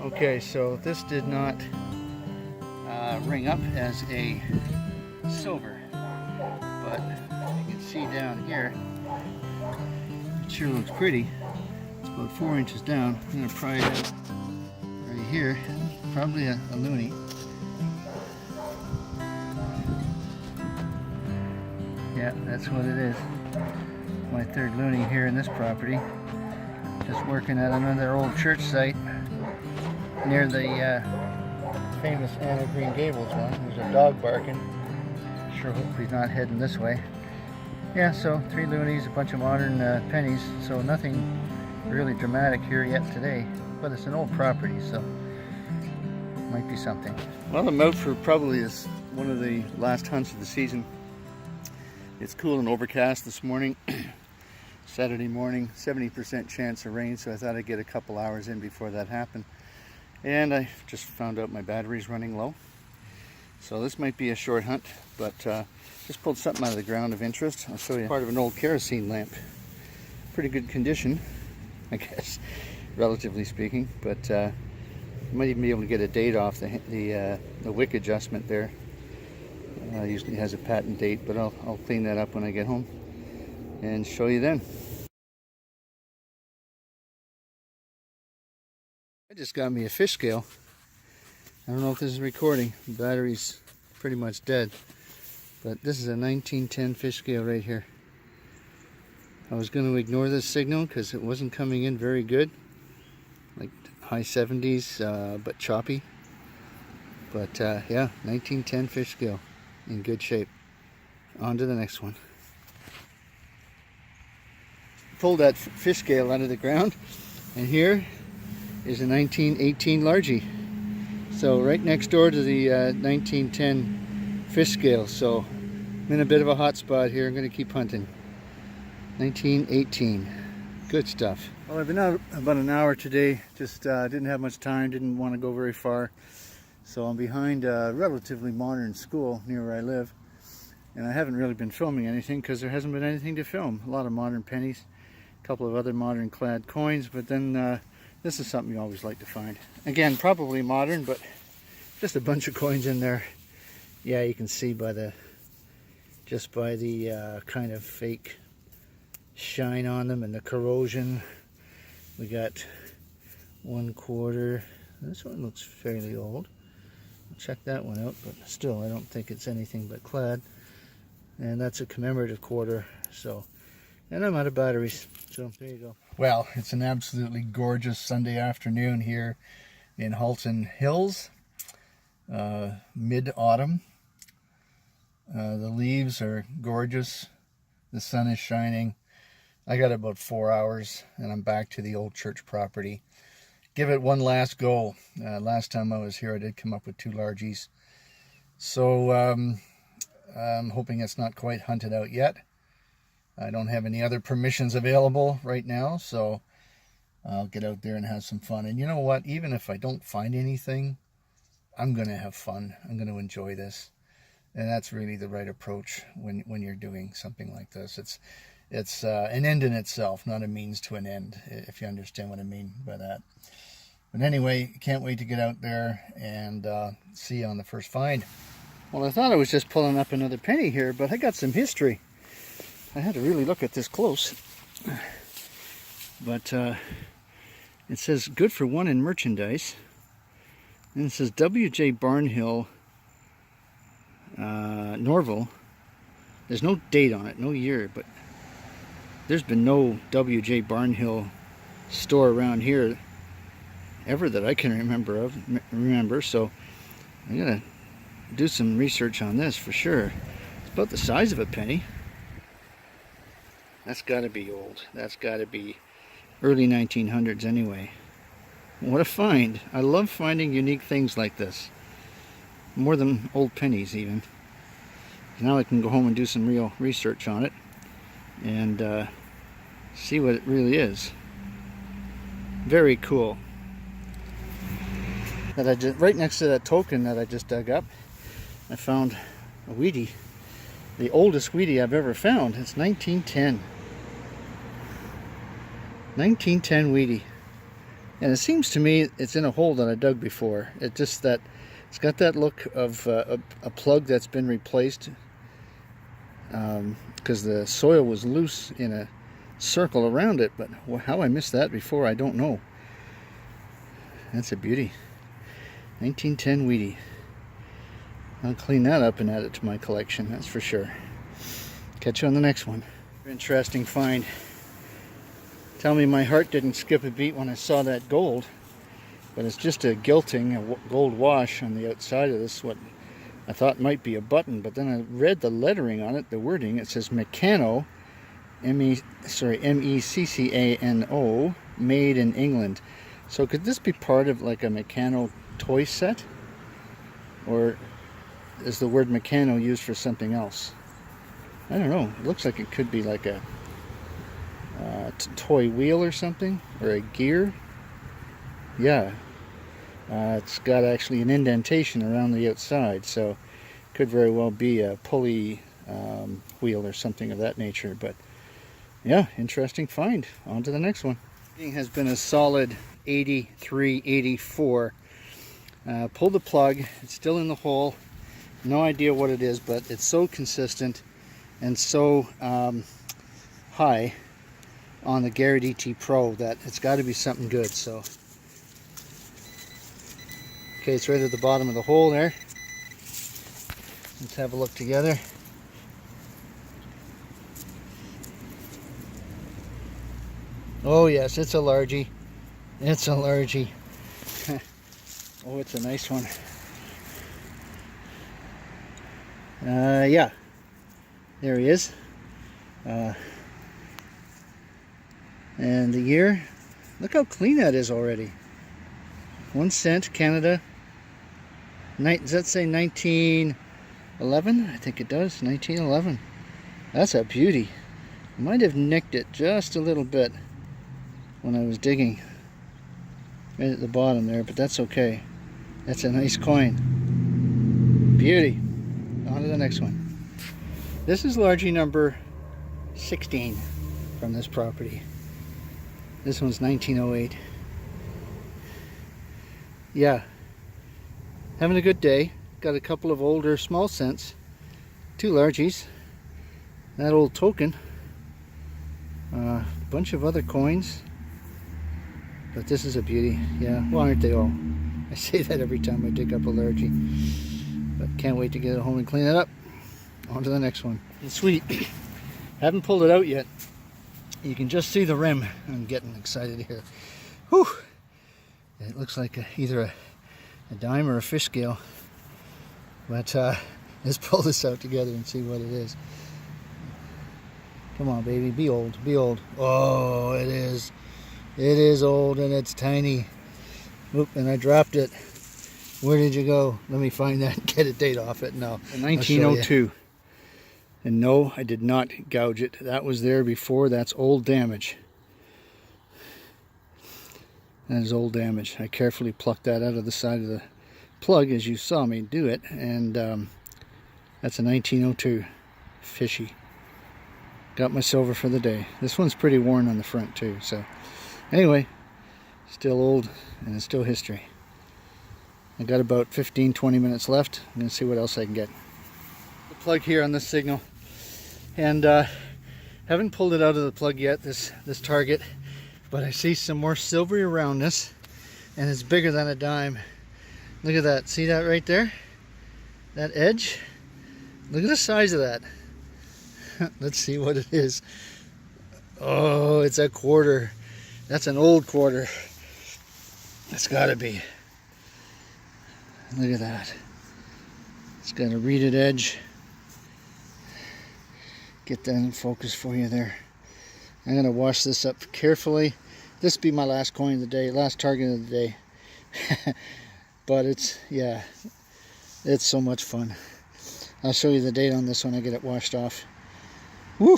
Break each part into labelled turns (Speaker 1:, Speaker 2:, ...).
Speaker 1: Okay, so this did not ring up as a silver, but you can see down here, it sure looks pretty. It's about 4 inches down. I'm going to pry it out right here. Probably a loonie. Yeah, that's what it is. My third loonie here in this property. Just working at another old church site near the famous Anna Green Gables one. There's a dog barking. Sure hope he's not heading this way. Yeah, so 3 loonies, a bunch of modern pennies, so nothing really dramatic here yet today, but it's an old property, so might be something. Well, I'm out for probably is one of the last hunts of the season. It's cool and overcast this morning. Saturday morning, 70% chance of rain, so I thought I'd get a couple hours in before that happened. And I just found out my battery's running low. So this might be a short hunt, but just pulled something out of the ground of interest. I'll show you part of an old kerosene lamp. Pretty good condition, I guess, relatively speaking, but you might even be able to get a date off the wick adjustment there. Usually has a patent date, but I'll clean that up when I get home and show you then. I just got me a fish scale. I don't know if this is recording. The battery's pretty much dead, but this is a 1910 fish scale right here. I was going to ignore this signal because it wasn't coming in very good, like high 70s, but choppy. But yeah, 1910 fish scale in good shape. On to the next one. Pulled that fish scale out of the ground, and here is a 1918 largie. So right next door to the 1910 fish scale. So I'm in a bit of a hot spot here. I'm going to keep hunting. 1918. Good stuff. Well, I've been out about an hour today. Just didn't have much time. Didn't want to go very far. So I'm behind a relatively modern school near where I live. And I haven't really been filming anything because there hasn't been anything to film. A lot of modern pennies. A couple of other modern clad coins. But then this is something you always like to find. Again, probably modern, but just a bunch of coins in there. Yeah, you can see by the kind of fake shine on them and the corrosion. We got 1/4. This one looks fairly old. I'll check that one out, but still I don't think it's anything but clad. And that's a commemorative quarter. So, and I'm out of batteries, so there you go. Well, it's an absolutely gorgeous Sunday afternoon here in Halton Hills, mid-autumn. The leaves are gorgeous. The sun is shining. I got about 4 hours and I'm back to the old church property. Give it one last go. Last time I was here I did come up with 2 largies. So I'm hoping it's not quite hunted out yet. I don't have any other permissions available right now, so I'll get out there and have some fun. And you know what? Even if I don't find anything, I'm going to have fun. I'm going to enjoy this. And that's really the right approach when you're doing something like this. It's an end in itself, not a means to an end, if you understand what I mean by that. But anyway, can't wait to get out there and see you on the first find. Well, I thought I was just pulling up another penny here, but I got some history. I had to really look at this close. But it says good for one in merchandise. And it says W.J. Barnhill, Norval. There's no date on it, no year, but there's been no W.J. Barnhill store around here ever that I can remember. So I'm gonna do some research on this for sure. It's about the size of a penny. That's got to be old. That's got to be early 1900s anyway. What a find. I love finding unique things like this. More than old pennies even. Now I can go home and do some real research on it and see what it really is. Very cool. Right next to that token that I just dug up, I found a Wheatie. The oldest Wheatie I've ever found. It's 1910. 1910 Wheatie. And it seems to me it's in a hole that I dug before. It just that it's got that look of a plug that's been replaced, because the soil was loose in a circle around it. But how I missed that before, I don't know. That's a beauty. 1910 Wheatie. I'll clean that up and add it to my collection, that's for sure. Catch you on the next one. Interesting find. Tell me my heart didn't skip a beat when I saw that gold, but it's just a gilting, a gold wash on the outside of this, what I thought might be a button, but then I read the lettering on it, the wording. It says Meccano, M-E-C-C-A-N-O, made in England. So could this be part of like a Meccano toy set? Or is the word Meccano used for something else? I don't know. It looks like it could be like a toy wheel or something, or a gear. Yeah, it's got actually an indentation around the outside, so could very well be a pulley wheel or something of that nature. But yeah, interesting find. On to the next one. It has been a solid 83, 84. Pulled the plug. It's still in the hole. No idea what it is, but it's so consistent and so high on the Garrett ET Pro that it's got to be something good. So, okay, it's right at the bottom of the hole there. Let's have a look together. Oh yes, it's a largie. It's a largie. Oh, it's a nice one. Yeah, there he is. And the year, look how clean that is already. 1 cent, Canada. Does that say 1911? I think it does, 1911. That's a beauty. I might have nicked it just a little bit when I was digging right at the bottom there, but that's okay. That's a nice coin. Beauty. On to the next one. This is largie number 16 from this property. This one's 1908. Yeah, having a good day. Got a couple of older small cents, 2 largies, that old token, a bunch of other coins, but this is a beauty. Yeah, well, aren't they all? I say that every time I dig up a largie, but can't wait to get it home and clean it up. On to the next one. It's sweet. Haven't pulled it out yet. You can just see the rim. I'm getting excited here. Whew! It looks like either a dime or a fish scale. But let's pull this out together and see what it is. Come on, baby. Be old. Be old. Oh, it is. It is old and it's tiny. Oop, and I dropped it. Where did you go? Let me find that and get a date off it. No. 1902. And no, I did not gouge it. That was there before. That's old damage. That is old damage. I carefully plucked that out of the side of the plug as you saw me do it. And that's a 1902 fishy. Got my silver for the day. This one's pretty worn on the front too. So anyway, still old and it's still history. I got about 15-20 minutes left. I'm going to see what else I can get. The plug here on this signal. And haven't pulled it out of the plug yet, this target, but I see some more silvery roundness and it's bigger than a dime. Look at that. See that right there? That edge? Look at the size of that. Let's see what it is. Oh, it's a quarter. That's an old quarter. It's gotta be. Look at that. It's got a reeded edge. Get that in focus for you there. I'm going to wash this up carefully. This will be my last coin of the day, last target of the day. But it's, yeah, it's so much fun. I'll show you the date on this when I get it washed off. Woo!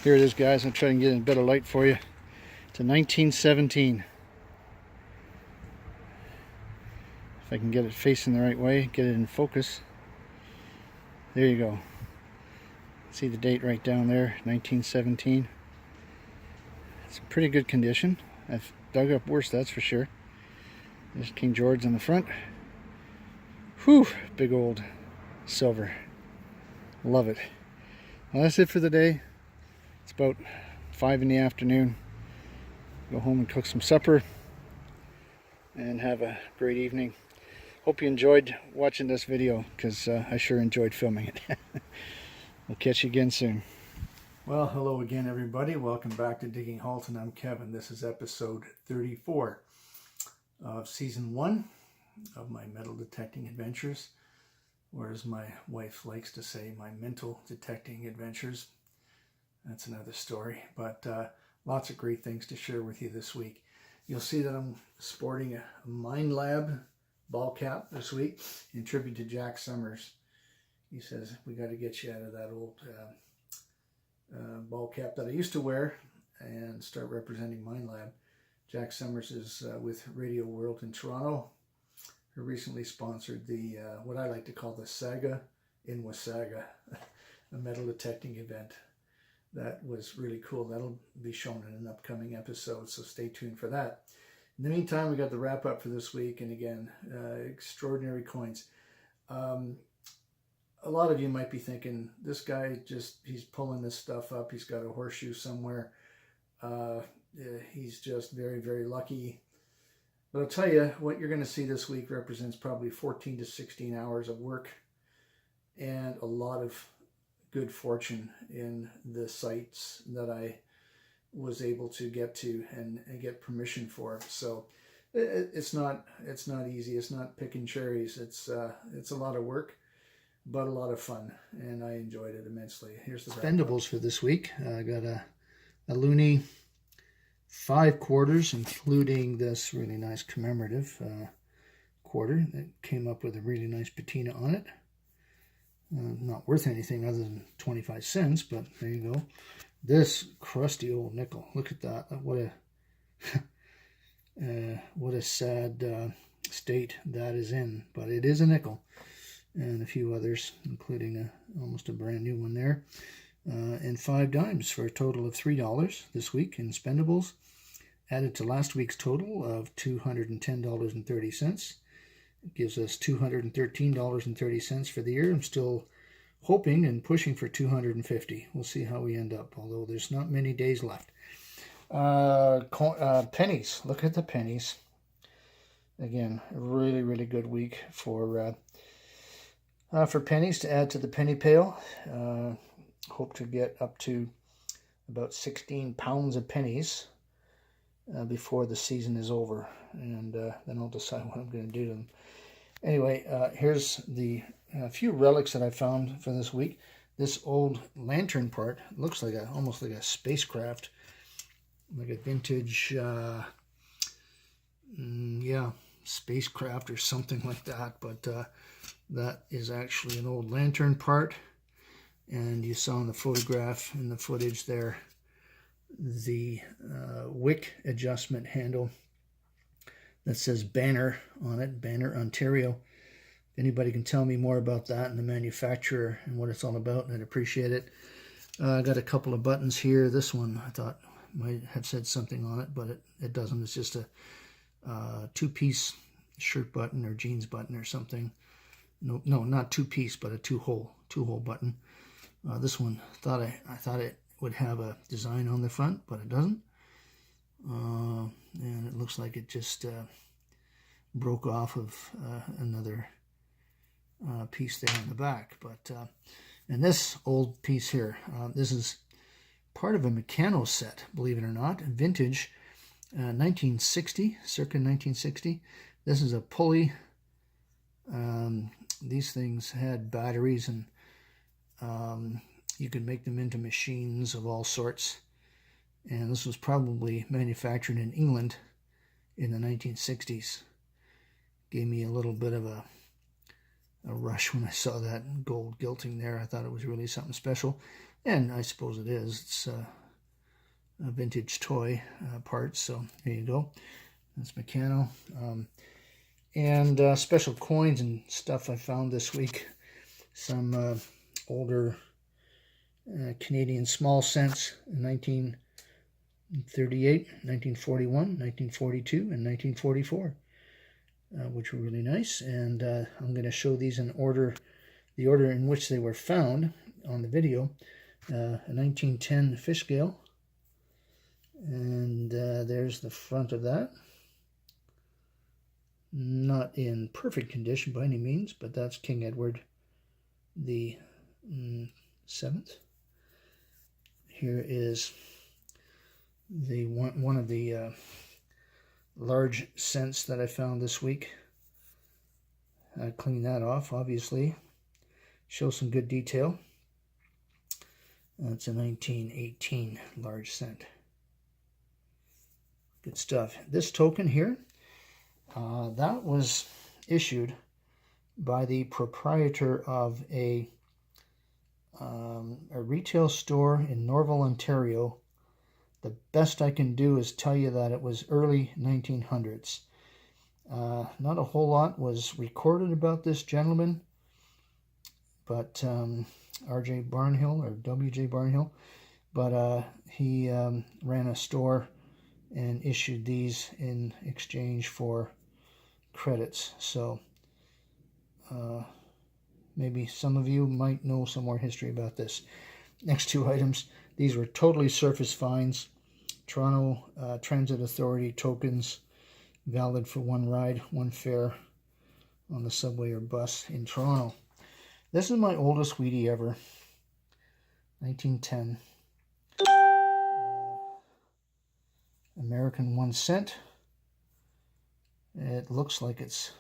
Speaker 1: Here it is, guys. I'll try and get in a bit of light for you. It's a 1917. If I can get it facing the right way, get it in focus. There you go. See the date right down there, 1917. It's in pretty good condition. I've dug up worse, that's for sure. There's King George in the front. Whew, big old silver. Love it. Well, that's it for the day. It's about 5 in the afternoon. Go home and cook some supper and have a great evening. Hope you enjoyed watching this video, because I sure enjoyed filming it. We'll catch you again soon. Well, hello again, everybody. Welcome back to Digging Halton. I'm Kevin. This is episode 34 of season 1 of my metal detecting adventures, or as my wife likes to say, my mental detecting adventures. That's another story, but lots of great things to share with you this week. You'll see that I'm sporting a Mind Lab ball cap this week in tribute to Jack Summers. He says, we got to get you out of that old ball cap that I used to wear and start representing Mind Lab. Jack Summers is with Radio World in Toronto, who recently sponsored the what I like to call the Saga in Wasaga, a metal detecting event. That was really cool. That'll be shown in an upcoming episode, so stay tuned for that. In the meantime, we got the wrap up for this week, and again, extraordinary coins. A lot of you might be thinking, this guy he's pulling this stuff up. He's got a horseshoe somewhere. He's just very, very lucky. But I'll tell you, what you're going to see this week represents probably 14 to 16 hours of work and a lot of good fortune in the sites that I was able to get to and get permission for. So it's not easy. It's not picking cherries. It's a lot of work, but a lot of fun, and I enjoyed it immensely. Here's the spendables for this week. I got a loonie 5 quarters, including this really nice commemorative quarter that came up with a really nice patina on it. Not worth anything other than 25 cents, but there you go. This crusty old nickel. Look at that. What a what a sad state that is in. But it is a nickel, and a few others, including almost a brand new one there. And 5 dimes for a total of $3 this week in spendables, added to last week's total of $210.30. It gives us $213.30 for the year. I'm still hoping and pushing for $250. We'll see how we end up, although there's not many days left. Pennies. Look at the pennies. Again, a really, really good week for pennies to add to the penny pail. Hope to get up to about 16 pounds of pennies before the season is over, and then I'll decide what I'm going to do to them. Anyway, here's the few relics that I found for this week. This old lantern part looks like almost like a spacecraft, like a vintage, spacecraft or something like that. But that is actually an old lantern part, and you saw in the photograph, in the footage there, the wick adjustment handle that says Banner on it, Banner, Ontario. If anybody can tell me more about that and the manufacturer and what it's all about, I'd appreciate it. I got a couple of buttons here. This one I thought might have said something on it, but it doesn't. It's just a 2-piece shirt button or jeans button or something. No, not 2-piece, but a two-hole button. This one, I thought it would have a design on the front, but it doesn't. And it looks like it just broke off of another piece there on the back. But and this old piece here, this is part of a Meccano set, believe it or not, vintage, 1960, circa 1960. This is a pulley. These things had batteries, and you could make them into machines of all sorts. And this was probably manufactured in England in the 1960s. Gave me a little bit of a rush when I saw that gold gilting there. I thought it was really something special, and I suppose it is. It's a vintage toy parts, so here you go. That's Meccano. And special coins and stuff I found this week. Some older Canadian small cents, 1938, 1941, 1942, and 1944, which were really nice. And I'm going to show these in order, the order in which they were found on the video. A 1910 fish scale, and there's the front of that. Not in perfect condition by any means, but that's King Edward the 7th. Here is the one of the large cents that I found this week. I cleaned that off, obviously. Shows some good detail. That's a 1918 large cent. Good stuff. This token here, that was issued by the proprietor of a retail store in Norval, Ontario. The best I can do is tell you that it was early 1900s. Not a whole lot was recorded about this gentleman, but R.J. Barnhill or W.J. Barnhill, but he ran a store and issued these in exchange for credits. So maybe some of you might know some more history about this. Next two items, these were totally surface fines. Toronto Transit Authority tokens, valid for one ride, one fare on the subway or bus in Toronto. This is my oldest Wheatie ever, 1910. American 1 cent. It looks like it's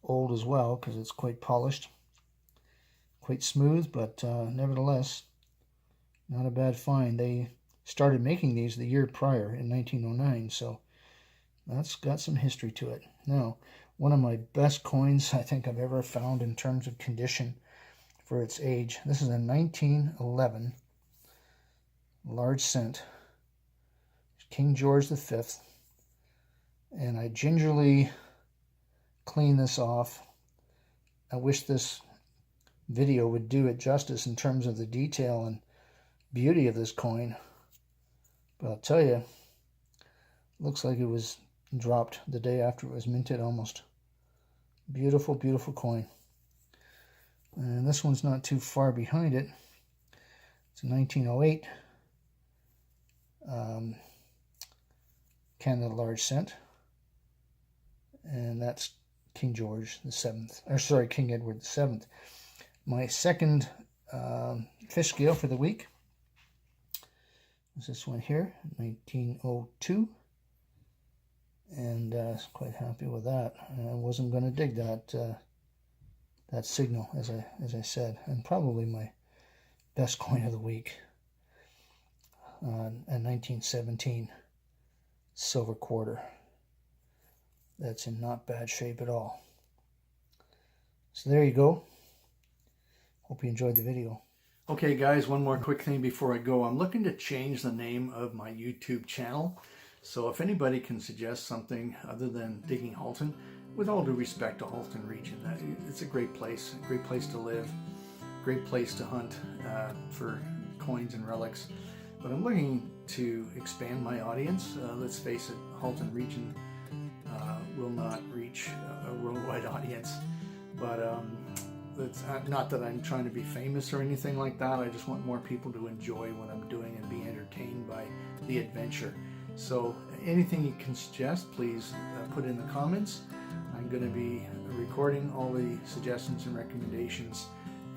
Speaker 1: old as well because it's quite polished, quite smooth, but nevertheless, not a bad find. They started making these the year prior in 1909, so that's got some history to it. Now, one of my best coins I think I've ever found in terms of condition for its age. This is a 1911 large cent, King George V, and I gingerly clean this off. I wish this video would do it justice in terms of the detail and beauty of this coin, but I'll tell you, looks like it was dropped the day after it was minted almost. Beautiful, beautiful coin. And this one's not too far behind it. It's a 1908 Canada large cent, and that's King George the 7th, or sorry, King Edward the 7th. My second fish scale for the week is this one here, 1902, and quite happy with that. I wasn't going to dig that signal, as I said, and probably my best coin of the week, a 1917 silver quarter. That's in not bad shape at all. So there you go. Hope you enjoyed the video. Okay guys, one more quick thing before I go. I'm looking to change the name of my YouTube channel. So if anybody can suggest something other than digging Halton, with all due respect to Halton region, it's a great place to live, great place to hunt for coins and relics. But I'm looking to expand my audience. Let's face it, Halton region will not reach a worldwide audience. But it's not that I'm trying to be famous or anything like that. I just want more people to enjoy what I'm doing and be entertained by the adventure. So anything you can suggest, please put in the comments. I'm going to be recording all the suggestions and recommendations,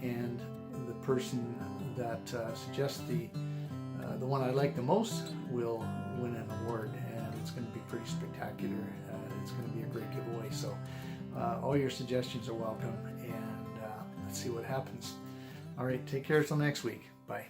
Speaker 1: and the person that suggests the one I like the most will win an award, and it's going to be pretty spectacular. It's going to be a great giveaway. So all your suggestions are welcome, and let's see what happens. All right, take care until next week. Bye.